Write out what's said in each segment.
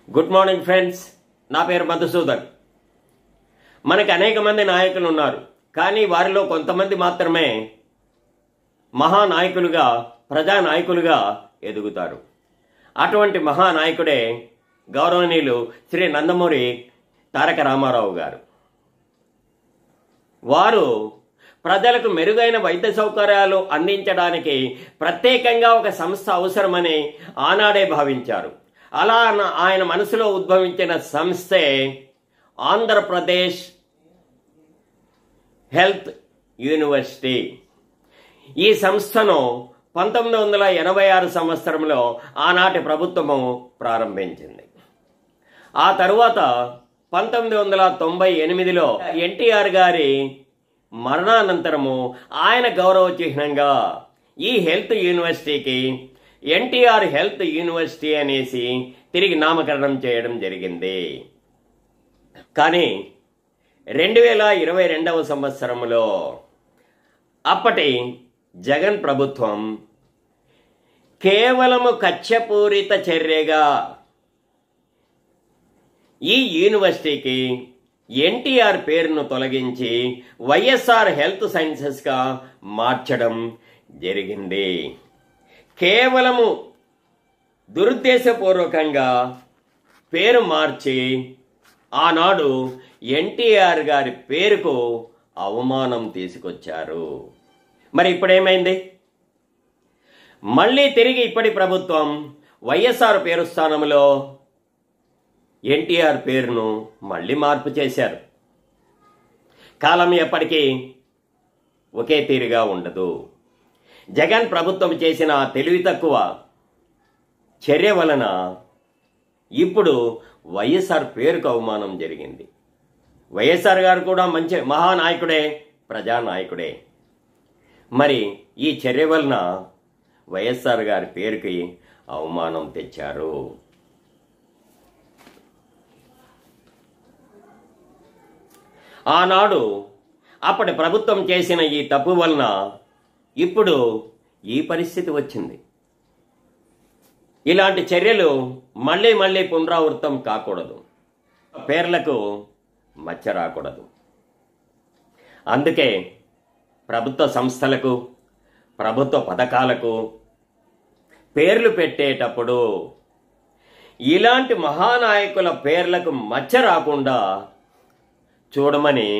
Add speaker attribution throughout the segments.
Speaker 1: Good morning friends, నా పేరు మధుసూదన్. మనకి అనేక మంది నాయకులు ఉన్నారు, కానీ వారిలో కొంతమంది మాత్రమే మహానాయకులుగా, ప్రజానాయకులుగా ఎదుగుతారు. అటువంటి మహానాయకుడే గౌరవనీయులు శ్రీ నందమూరి తారక రామారావు గారు. వారు ప్రజలకు మెరుగైన వైద్య సౌకర్యాలు అందించడానికి ప్రత్యేకంగా ఒక సంస్థ అవసరమని ఆనాడే భావించారు. అలా ఆయన మనసులో ఉద్భవించిన సంస్థే ఆంధ్రప్రదేశ్ హెల్త్ యూనివర్సిటీ. ఈ సంస్థను 1986 సంవత్సరంలో ఆనాటి ప్రభుత్వము ప్రారంభించింది. ఆ తరువాత 1998లో ఎన్టీఆర్ గారి మరణానంతరము ఆయన గౌరవ చిహ్నంగా ఈ హెల్త్ యూనివర్సిటీకి ఎన్టీఆర్ హెల్త్ యూనివర్సిటీ అనేసి తిరిగి నామకరణం చేయడం జరిగింది. కానీ 2022వ సంవత్సరంలో అప్పటి జగన్ ప్రభుత్వం కేవలము కక్షపూరిత చర్యగా ఈ యూనివర్సిటీకి ఎన్టీఆర్ పేరును తొలగించి వైఎస్ఆర్ హెల్త్ సైన్సెస్గా మార్చడం జరిగింది. కేవలము దురుద్దేశపూర్వకంగా పేరు మార్చి ఆనాడు ఎన్టీఆర్ గారి పేరుకు అవమానం తీసుకొచ్చారు. మరి ఇప్పుడేమైంది? మళ్ళీ తిరిగి ఇప్పటి ప్రభుత్వం వైఎస్ఆర్ పేరు స్థానంలో ఎన్టీఆర్ పేరును మళ్ళీ మార్పు చేశారు. కాలం ఎప్పటికీ ఒకే తీరుగా ఉండదు. జగన్ ప్రభుత్వం చేసిన తెలివి తక్కువ చర్య వలన ఇప్పుడు వైఎస్ఆర్ పేరుకు అవమానం జరిగింది. వైఎస్ఆర్ గారు కూడా మంచి మహానాయకుడే, ప్రజానాయకుడే. మరి ఈ చర్య వలన వైఎస్ఆర్ గారి పేరుకి అవమానం తెచ్చారు. ఆనాడు అప్పటి ప్రభుత్వం చేసిన ఈ తప్పు వలన ఇప్పుడు ఈ పరిస్థితి వచ్చింది. ఇలాంటి చర్యలు మళ్ళీ మళ్ళీ పునరావృతం కాకూడదు. పేర్లకు మచ్చ రాకూడదు. అందుకే ప్రభుత్వ సంస్థలకు, ప్రభుత్వ పథకాలకు పేర్లు పెట్టేటప్పుడు ఇలాంటి మహానాయకుల పేర్లకు మచ్చ రాకుండా చూడమని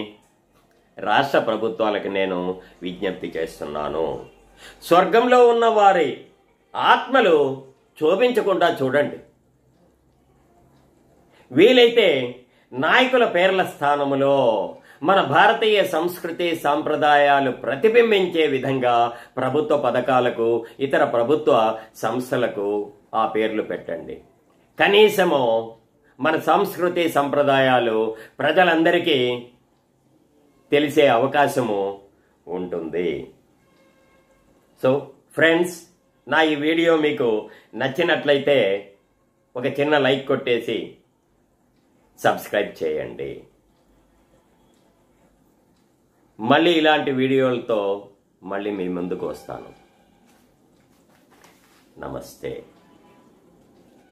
Speaker 1: రాష్ట్ర ప్రభుత్వాలకు నేను విజ్ఞప్తి చేస్తున్నాను. స్వర్గంలో ఉన్న వారి ఆత్మలు శోభించకుండా చూడండి. వీలైతే నాయకుల పేర్ల స్థానంలో మన భారతీయ సంస్కృతి సాంప్రదాయాలు ప్రతిబింబించే విధంగా ప్రభుత్వ పథకాలకు, ఇతర ప్రభుత్వ సంస్థలకు ఆ పేర్లు పెట్టండి. కనీసము మన సంస్కృతి సంప్రదాయాలు ప్రజలందరికీ తెలిసే అవకాశము ఉంటుంది. సో ఫ్రెండ్స్, నా ఈ వీడియో మీకు నచ్చినట్లయితే ఒక చిన్న లైక్ కొట్టేసి సబ్స్క్రైబ్ చేయండి. మళ్ళీ ఇలాంటి వీడియోలతో మళ్ళీ మీ ముందుకు వస్తాను. నమస్తే.